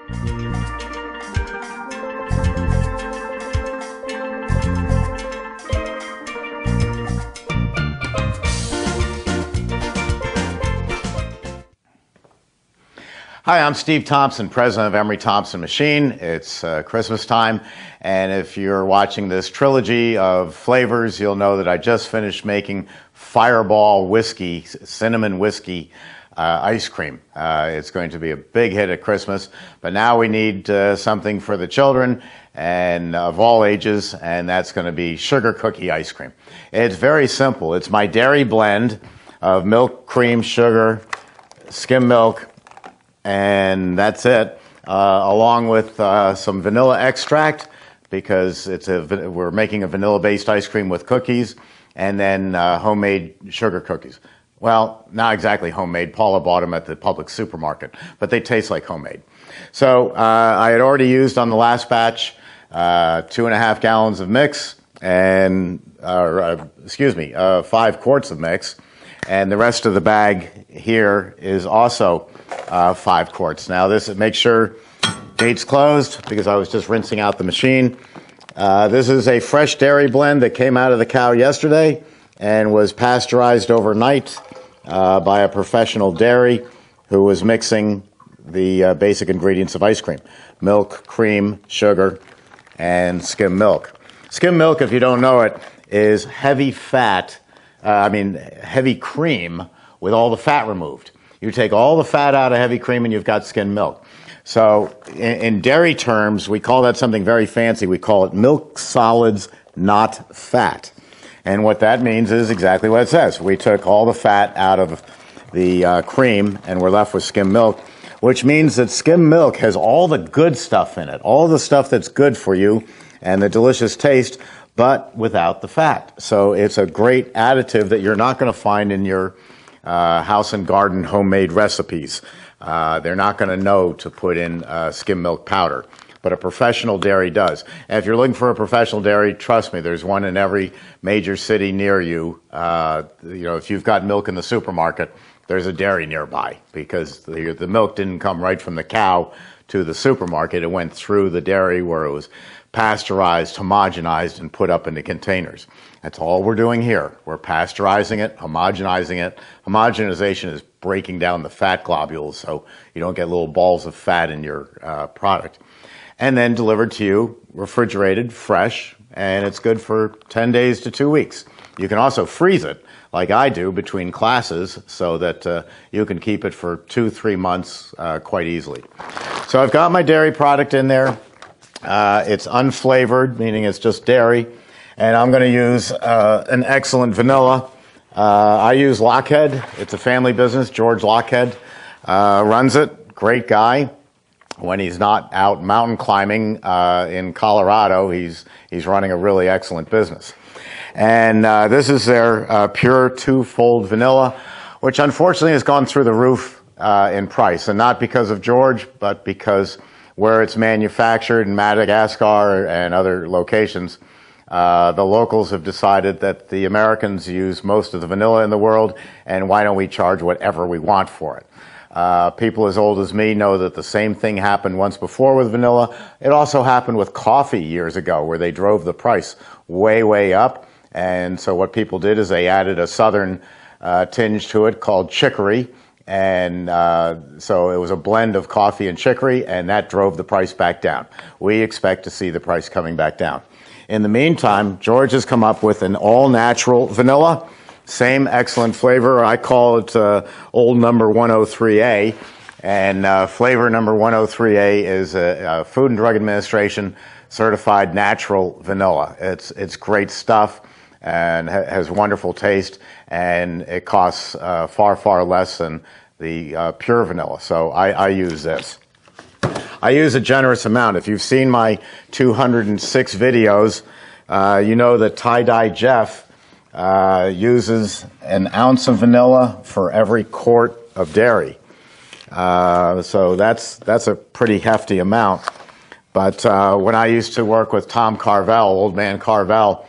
Hi, I'm Steve Thompson, president of Emery Thompson Machine. It's Christmas time, and if you're watching this trilogy of flavors, you'll know that I just finished making Fireball whiskey, cinnamon whiskey ice cream. It's going to be a big hit at Christmas, but now we need something for the children and of all ages, and that's going to be sugar cookie ice cream. It's very simple. It's my dairy blend of milk, cream, sugar, skim milk, and that's it, along with some vanilla extract, because we're making a vanilla-based ice cream with cookies, and then homemade sugar cookies. Well, not exactly homemade. Paula bought them at the public supermarket, but they taste like homemade. So I had already used on the last batch 2.5 gallons of mix, and 5 quarts of mix, and the rest of the bag here is also 5 quarts. Now make sure gate's closed, because I was just rinsing out the machine. This is a fresh dairy blend that came out of the cow yesterday and was pasteurized overnight by a professional dairy who was mixing the basic ingredients of ice cream: milk, cream, sugar, and skim milk. Skim milk, if you don't know it, is heavy cream with all the fat removed. You take all the fat out of heavy cream and you've got skim milk. So in dairy terms, we call that something very fancy. We call it milk solids, not fat. And what that means is exactly what it says. We took all the fat out of the cream and we're left with skim milk, which means that skim milk has all the good stuff in it, all the stuff that's good for you and the delicious taste, but without the fat. So it's a great additive that you're not going to find in your house and garden homemade recipes. They're not going to know to put in skim milk powder, but a professional dairy does. And if you're looking for a professional dairy, trust me, there's one in every major city near you. If you've got milk in the supermarket, there's a dairy nearby, because the milk didn't come right from the cow to the supermarket. It went through the dairy where it was pasteurized, homogenized, and put up into containers. That's all we're doing here. We're pasteurizing it, homogenizing it. Homogenization is breaking down the fat globules so you don't get little balls of fat in your product. And then delivered to you, refrigerated, fresh, and it's good for 10 days to 2 weeks. You can also freeze it, like I do, between classes, so that you can keep it for 2-3 months quite easily. So I've got my dairy product in there. It's unflavored, meaning it's just dairy. And I'm going to use an excellent vanilla. I use Lockhead. It's a family business. George Lockhead runs it. Great guy. When he's not out mountain climbing in Colorado, he's running a really excellent business. And this is their pure 2-fold vanilla, which unfortunately has gone through the roof in price. And not because of George, but because where it's manufactured in Madagascar and other locations, the locals have decided that the Americans use most of the vanilla in the world, and why don't we charge whatever we want for it? People as old as me know that the same thing happened once before with vanilla. It also happened with coffee years ago, where they drove the price way, way up. And so what people did is they added a southern tinge to it called chicory. And so it was a blend of coffee and chicory, and that drove the price back down. We expect to see the price coming back down. In the meantime, George has come up with an all-natural vanilla, same excellent flavor. I call it old number 103A, and flavor number 103A is a Food and Drug Administration certified natural vanilla. It's great stuff and has wonderful taste, and it costs far, far less than the pure vanilla. So I use this. I use a generous amount. If you've seen my 206 videos, you know that Tie-Dye Jeff uses an ounce of vanilla for every quart of dairy. So that's a pretty hefty amount. But when I used to work with Tom Carvel, old man Carvel,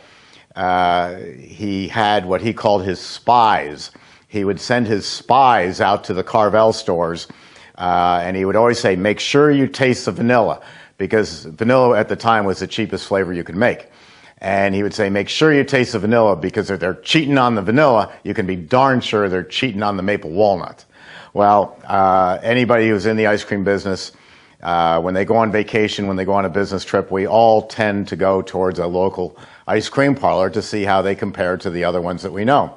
he had what he called his spies. He would send his spies out to the Carvel stores And he would always say, make sure you taste the vanilla, because vanilla at the time was the cheapest flavor you could make. And he would say, make sure you taste the vanilla, because if they're cheating on the vanilla, you can be darn sure they're cheating on the maple walnut. Well, anybody who's in the ice cream business, when they go on vacation, when they go on a business trip, we all tend to go towards a local ice cream parlor to see how they compare to the other ones that we know.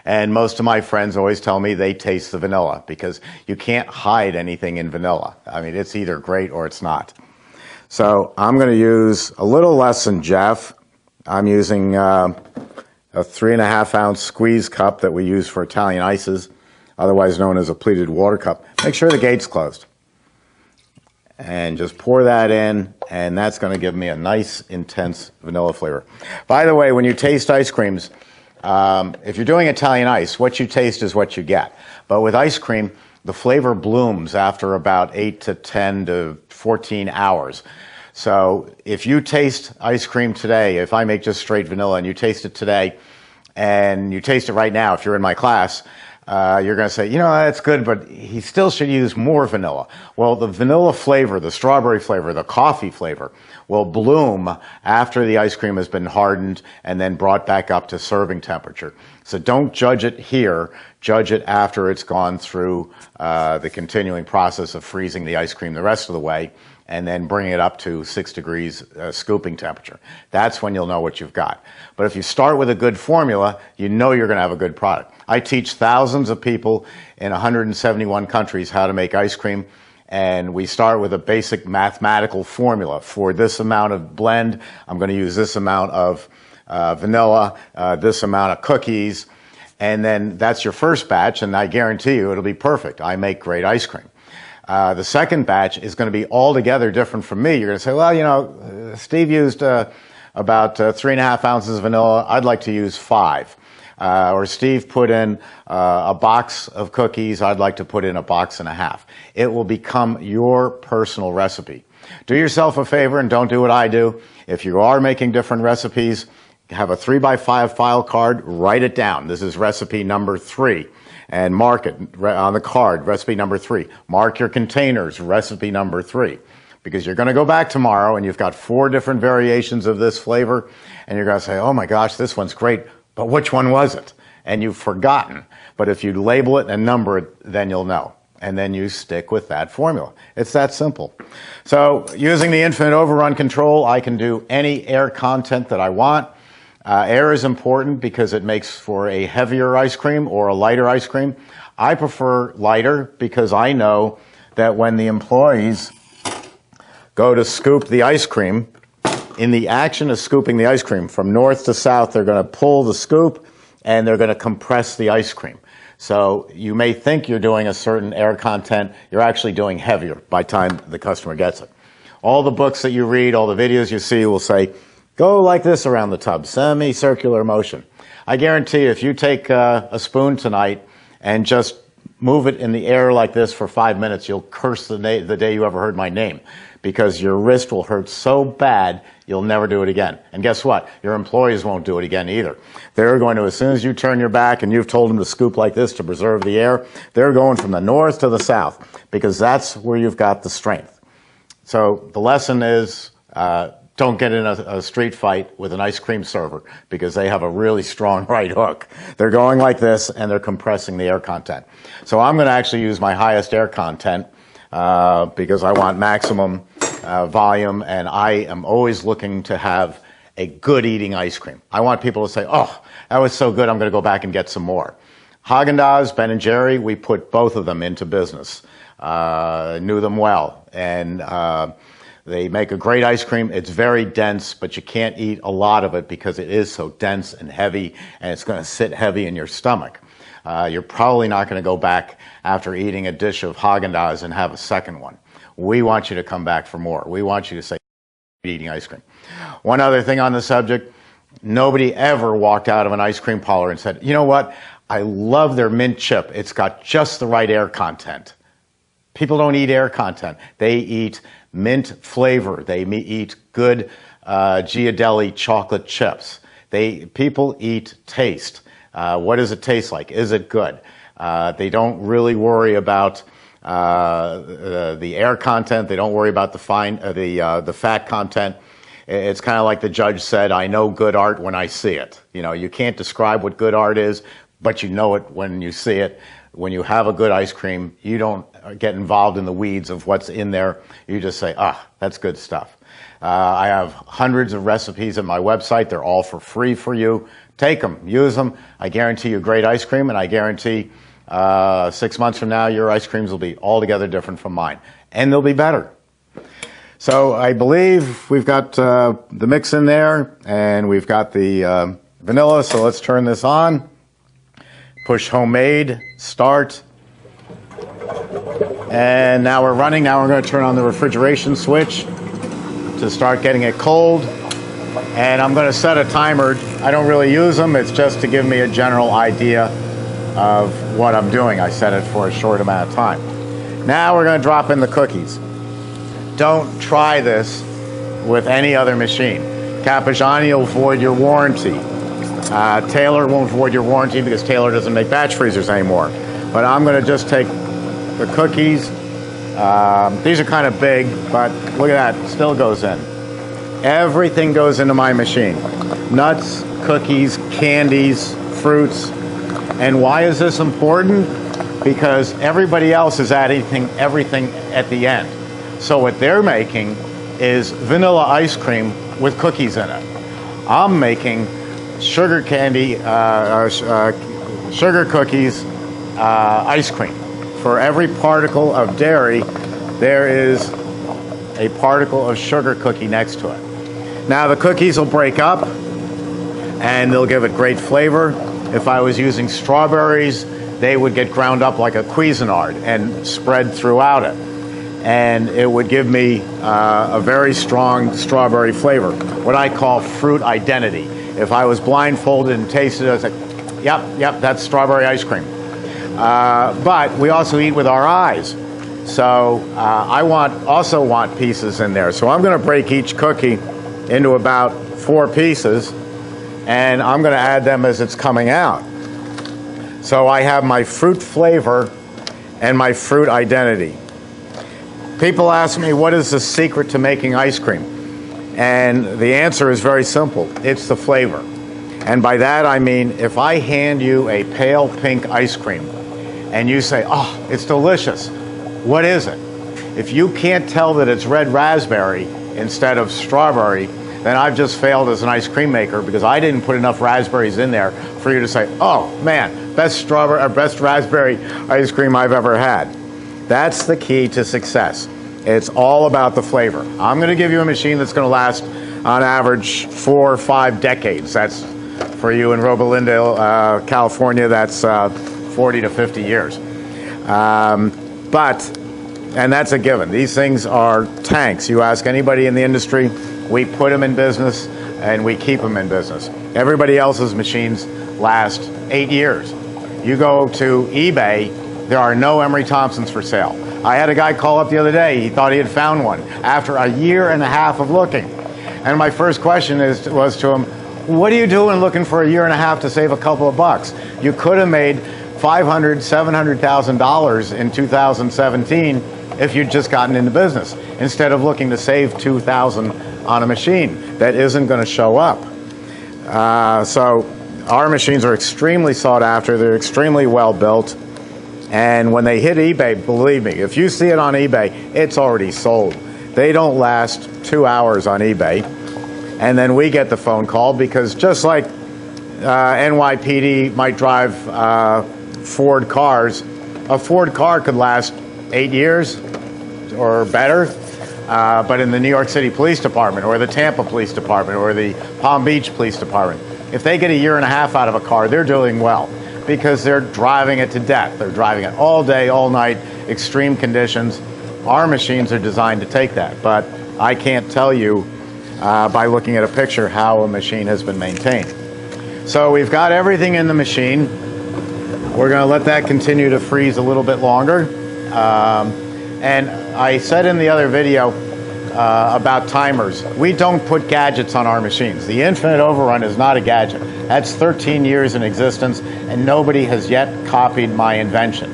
And most of my friends always tell me they taste the vanilla, because you can't hide anything in vanilla. I mean, it's either great or it's not. So I'm going to use a little less than Jeff. I'm using a 3.5 ounce squeeze cup that we use for Italian ices, otherwise known as a pleated water cup. Make sure the gate's closed. And just pour that in, and that's going to give me a nice, intense vanilla flavor. By the way, when you taste ice creams, if you're doing Italian ice, what you taste is what you get. But with ice cream, the flavor blooms after about 8 to 10 to 14 hours. So if you taste ice cream today, if I make just straight vanilla and you taste it today, and you taste it right now, if you're in my class, you're going to say, you know, that's good, but he still should use more vanilla. Well, the vanilla flavor, the strawberry flavor, the coffee flavor will bloom after the ice cream has been hardened and then brought back up to serving temperature. So don't judge it here, judge it after it's gone through the continuing process of freezing the ice cream the rest of the way, and then bring it up to 6 degrees scooping temperature. That's when you'll know what you've got. But if you start with a good formula, you know you're going to have a good product. I teach thousands of people in 171 countries how to make ice cream, and we start with a basic mathematical formula. For this amount of blend, I'm going to use this amount of vanilla, this amount of cookies, and then that's your first batch, and I guarantee you it'll be perfect. I make great ice cream. The second batch is going to be altogether different from me. You're going to say, well, you know, Steve used about 3.5 ounces of vanilla. I'd like to use 5. Or Steve put in a box of cookies. I'd like to put in a box and a half. It will become your personal recipe. Do yourself a favor and don't do what I do. If you are making different recipes, have a 3x5 file card, write it down. This is recipe number 3. And mark it on the card, recipe number 3. Mark your containers, recipe number 3. Because you're going to go back tomorrow and you've got 4 different variations of this flavor, and you're going to say, oh my gosh, this one's great, but which one was it? And you've forgotten. But if you label it and number it, then you'll know. And then you stick with that formula. It's that simple. So using the infinite overrun control, I can do any air content that I want. Air is important because it makes for a heavier ice cream or a lighter ice cream. I prefer lighter because I know that when the employees go to scoop the ice cream, in the action of scooping the ice cream from north to south, they're going to pull the scoop and they're going to compress the ice cream. So you may think you're doing a certain air content, you're actually doing heavier by the time the customer gets it. All the books that you read, all the videos you see will say, go like this around the tub, semicircular motion. I guarantee you, if you take a spoon tonight and just move it in the air like this for 5 minutes, you'll curse the day you ever heard my name, because your wrist will hurt so bad you'll never do it again. And guess what? Your employees won't do it again either. They're going to, as soon as you turn your back and you've told them to scoop like this to preserve the air, they're going from the north to the south, because that's where you've got the strength. So the lesson is, don't get in a street fight with an ice cream server, because they have a really strong right hook. They're going like this and they're compressing the air content. So I'm going to actually use my highest air content because I want maximum volume, and I am always looking to have a good eating ice cream. I want people to say, oh, that was so good, I'm going to go back and get some more. Haagen-Dazs, Ben & Jerry, we put both of them into business. Knew them well. And they make a great ice cream. It's very dense, but you can't eat a lot of it because it is so dense and heavy, and it's going to sit heavy in your stomach. You're probably not going to go back after eating a dish of Haagen-Dazs and have a second one. We want you to come back for more. We want you to say, eating ice cream. One other thing on the subject, nobody ever walked out of an ice cream parlor and said, you know what, I love their mint chip. It's got just the right air content. People don't eat air content. They eat mint flavor. They eat good Ghirardelli chocolate chips. People eat taste. What does it taste like? Is it good? They don't really worry about the air content. They don't worry about the fat content. It's kind of like the judge said, I know good art when I see it. You know, you can't describe what good art is, but you know it when you see it. When you have a good ice cream, you don't get involved in the weeds of what's in there. You just say, that's good stuff. I have hundreds of recipes at my website. They're all for free for you. Take them, use them. I guarantee you great ice cream, and I guarantee 6 months from now, your ice creams will be altogether different from mine, and they'll be better. So I believe we've got the mix in there, and we've got the vanilla, so let's turn this on. Push homemade, start. And now we're running. Now we're going to turn on the refrigeration switch to start getting it cold. And I'm going to set a timer. I don't really use them. It's just to give me a general idea of what I'm doing. I set it for a short amount of time. Now we're going to drop in the cookies. Don't try this with any other machine. Capojani will void your warranty. Taylor won't void your warranty because Taylor doesn't make batch freezers anymore. But I'm going to just take the cookies. These are kind of big, but look at that. It still goes in. Everything goes into my machine. Nuts, cookies, candies, fruits. And why is this important? Because everybody else is adding everything at the end. So what they're making is vanilla ice cream with cookies in it. I'm making sugar candy, sugar cookies, ice cream. For every particle of dairy, there is a particle of sugar cookie next to it. Now the cookies will break up and they'll give it great flavor. If I was using strawberries, they would get ground up like a Cuisinart and spread throughout it. And it would give me a very strong strawberry flavor, what I call fruit identity. If I was blindfolded and tasted it, I was like, yep, that's strawberry ice cream. But we also eat with our eyes. So I also want pieces in there. So I'm going to break each cookie into about 4 pieces, and I'm going to add them as it's coming out. So I have my fruit flavor and my fruit identity. People ask me, what is the secret to making ice cream? And the answer is very simple. It's the flavor. And by that I mean, if I hand you a pale pink ice cream and you say, oh, it's delicious, what is it? If you can't tell that it's red raspberry instead of strawberry, then I've just failed as an ice cream maker because I didn't put enough raspberries in there for you to say, oh man, best raspberry ice cream I've ever had. That's the key to success. It's all about the flavor. I'm going to give you a machine that's going to last on average 4 or 5 decades. That's for you in Robolinda, California, that's 40 to 50 years. And that's a given. These things are tanks. You ask anybody in the industry, we put them in business and we keep them in business. Everybody else's machines last 8 years. You go to eBay, there are no Emery Thompsons for sale. I had a guy call up the other day. He thought he had found one after a year and a half of looking. And my first question was to him, what are you doing looking for a year and a half to save a couple of bucks? You could have made $500,000, $700,000 in 2017 if you'd just gotten into business, instead of looking to save $2,000 on a machine that isn't going to show up. So our machines are extremely sought after. They're extremely well built. And when they hit eBay, believe me, if you see it on eBay, it's already sold. They don't last 2 hours on eBay. And then we get the phone call because just like NYPD might drive Ford cars, a Ford car could last 8 years or better. But in the New York City Police Department or the Tampa Police Department or the Palm Beach Police Department, if they get a year and a half out of a car, they're doing well, because they're driving it to death. They're driving it all day, all night, extreme conditions. Our machines are designed to take that, but I can't tell you by looking at a picture how a machine has been maintained. So we've got everything in the machine. We're going to let that continue to freeze a little bit longer. And I said in the other video about timers, we don't put gadgets on our machines. The Infinite Overrun is not a gadget. That's 13 years in existence, and nobody has yet copied my invention.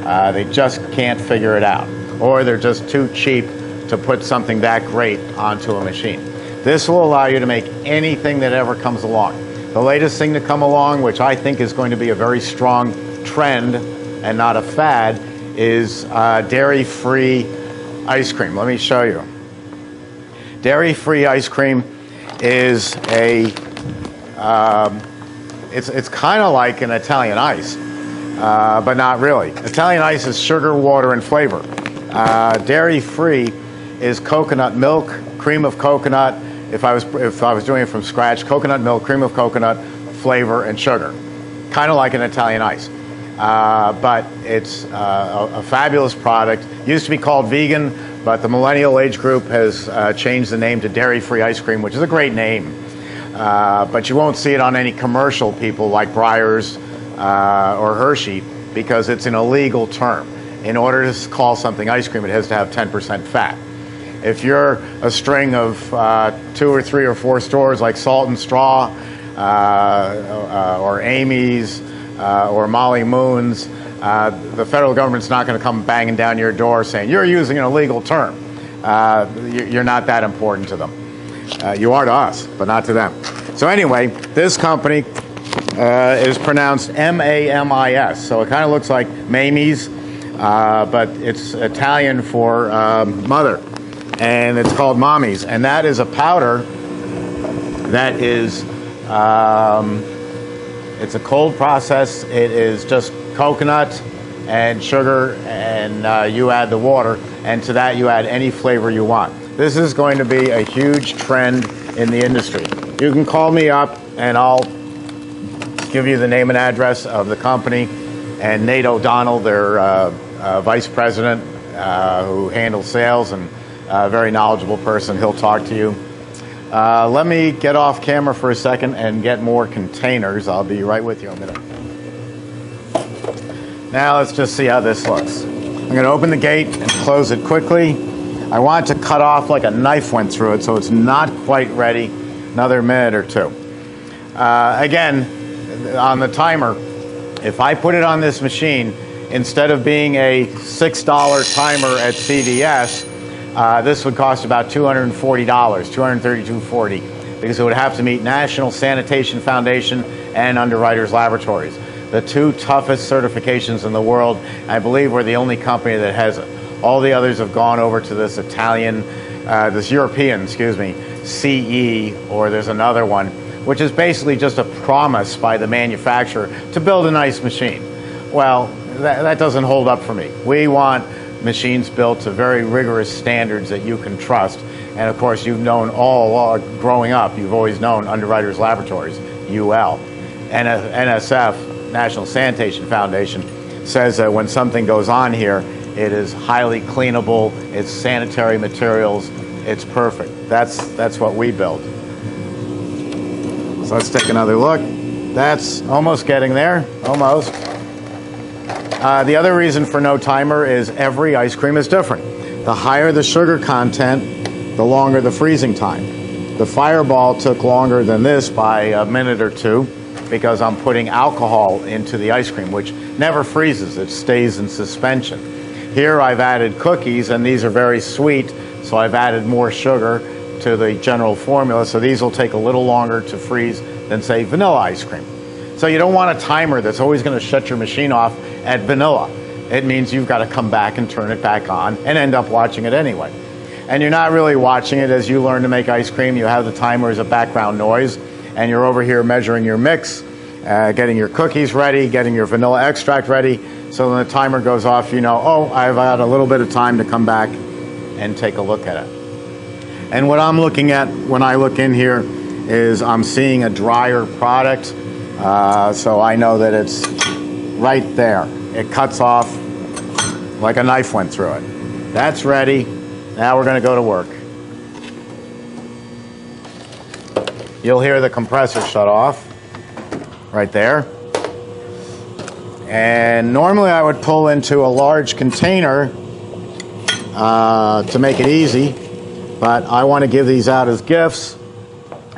They just can't figure it out, or they're just too cheap to put something that great onto a machine. This will allow you to make anything that ever comes along. The latest thing to come along, which I think is going to be a very strong trend and not a fad, is dairy-free ice cream. Let me show you. Dairy-free ice cream is it's kind of like an Italian ice, but not really. Italian ice is sugar, water, and flavor. Dairy-free is coconut milk, cream of coconut. If I was doing it from scratch, coconut milk, cream of coconut, flavor, and sugar. Kind of like an Italian ice. But it's a fabulous product. Used to be called vegan, but the millennial age group has changed the name to dairy-free ice cream, which is a great name. But you won't see it on any commercial people like Breyers or Hershey, because it's an illegal term. In order to call something ice cream, it has to have 10% fat. If you're a string of 2 or 3 or 4 stores like Salt and Straw or Amy's or Molly Moon's, the federal government's not going to come banging down your door saying you're using an illegal term. You're not that important to them. You are to us, but not to them. So anyway, this company is pronounced M-A-M-I-S. So it kind of looks like Mamie's, but it's Italian for mother. And it's called Mommy's. And that is a powder that is, it's a cold process. It is just coconut and sugar, and you add the water. And to that, you add any flavor you want. This is going to be a huge trend in the industry. You can call me up, and I'll give you the name and address of the company. And Nate O'Donnell, their vice president, who handles sales, and a very knowledgeable person. He'll talk to you. Let me get off camera for a second and get more containers. I'll be right with you in a minute. Now let's just see how this looks. I'm going to open the gate and close it quickly. I want it to cut off like a knife went through it, so it's not quite ready. Another minute or 2. Again, on the timer, if I put it on this machine, instead of being a $6 timer at CVS, this would cost about $240, $232.40, because it would have to meet National Sanitation Foundation and Underwriters Laboratories, the 2 toughest certifications in the world. I believe we're the only company that has it. All the others have gone over to this European, CE, or there's another one, which is basically just a promise by the manufacturer to build a nice machine. Well, that doesn't hold up for me. We want machines built to very rigorous standards that you can trust. And of course, you've known all growing up, you've always known Underwriters Laboratories, UL. NSF, National Sanitation Foundation, says that when something goes on here, it is highly cleanable, it's sanitary materials, it's perfect. That's what we build. So let's take another look. That's almost getting there, almost. The other reason for no timer is every ice cream is different. The higher the sugar content, the longer the freezing time. The Fireball took longer than this by a minute or 2 because I'm putting alcohol into the ice cream, which never freezes, it stays in suspension. Here I've added cookies, and these are very sweet, so I've added more sugar to the general formula, so these will take a little longer to freeze than, say, vanilla ice cream. So you don't want a timer that's always going to shut your machine off at vanilla. It means you've got to come back and turn it back on and end up watching it anyway. And you're not really watching it as you learn to make ice cream. You have the timer as a background noise, and you're over here measuring your mix, getting your cookies ready, getting your vanilla extract ready. So when the timer goes off, you know, oh, I've had a little bit of time to come back and take a look at it. And what I'm looking at when I look in here is I'm seeing a drier product. So I know that it's right there. It cuts off like a knife went through it. That's ready. Now we're going to go to work. You'll hear the compressor shut off right there. And normally I would pull into a large container to make it easy, but I want to give these out as gifts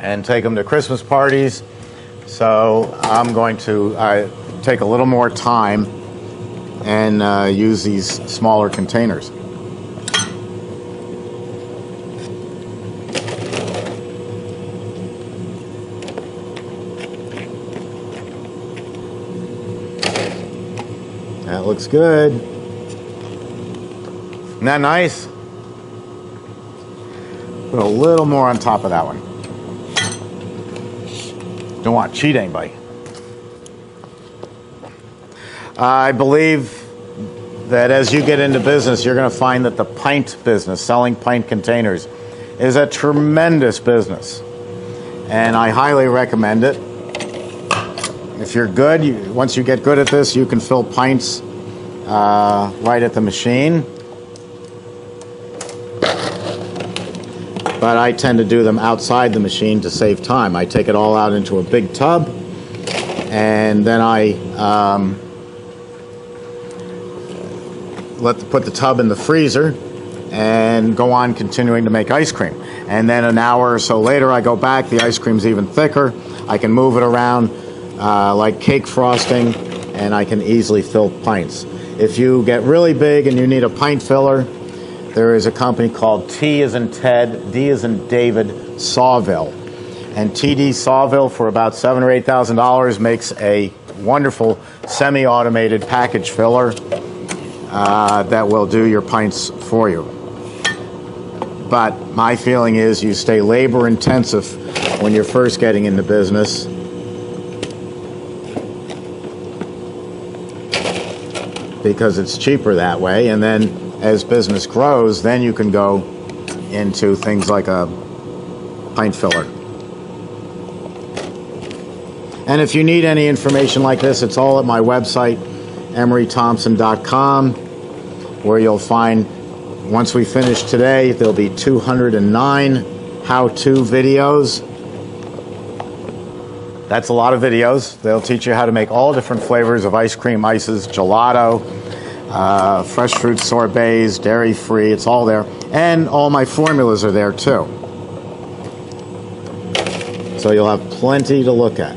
and take them to Christmas parties. So I'm going to take a little more time and use these smaller containers. That looks good. Isn't that nice? Put a little more on top of that one. Don't want to cheat anybody. I believe that as you get into business, you're going to find that the pint business, selling pint containers, is a tremendous business. And I highly recommend it. If you're good, once you get good at this, you can fill pints right at the machine. But I tend to do them outside the machine to save time. I take it all out into a big tub, and then I put the tub in the freezer and go on continuing to make ice cream. And then an hour or so later, I go back. The ice cream's even thicker. I can move it around like cake frosting, and I can easily fill pints. If you get really big and you need a pint filler, there is a company called T as in Ted, D as in David, Sawville. And TD Sawville, for about $7,000 or $8,000, makes a wonderful semi-automated package filler that will do your pints for you. But my feeling is you stay labor intensive when you're first getting into business. Because it's cheaper that way, and then as business grows, then you can go into things like a pint filler. And if you need any information like this, it's all at my website, emerythompson.com, where you'll find, once we finish today, there'll be 209 how-to videos. That's a lot of videos. They'll teach you how to make all different flavors of ice cream, ices, gelato, fresh fruit sorbets, dairy-free. It's all there. And all my formulas are there, too. So you'll have plenty to look at.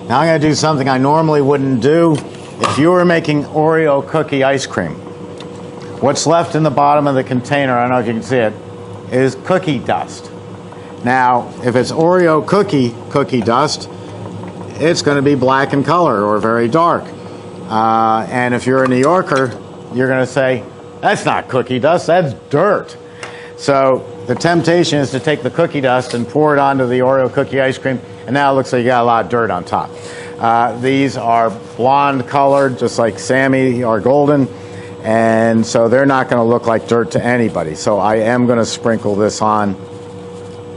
Now I'm going to do something I normally wouldn't do. If you were making Oreo cookie ice cream, what's left in the bottom of the container, I don't know if you can see it, is cookie dust. Now, if it's Oreo cookie dust, it's going to be black in color or very dark. And if you're a New Yorker, you're going to say, that's not cookie dust, that's dirt. So the temptation is to take the cookie dust and pour it onto the Oreo cookie ice cream, and now it looks like you got a lot of dirt on top. These are blonde colored, just like Sammy or golden, and so they're not going to look like dirt to anybody. So I am going to sprinkle this on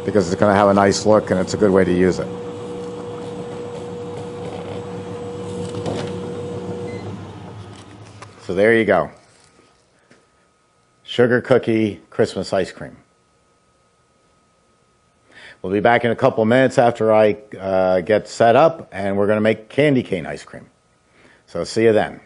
because it's going to have a nice look and it's a good way to use it. So there you go. Sugar cookie Christmas ice cream. We'll be back in a couple of minutes after I get set up, and we're going to make candy cane ice cream. So see you then.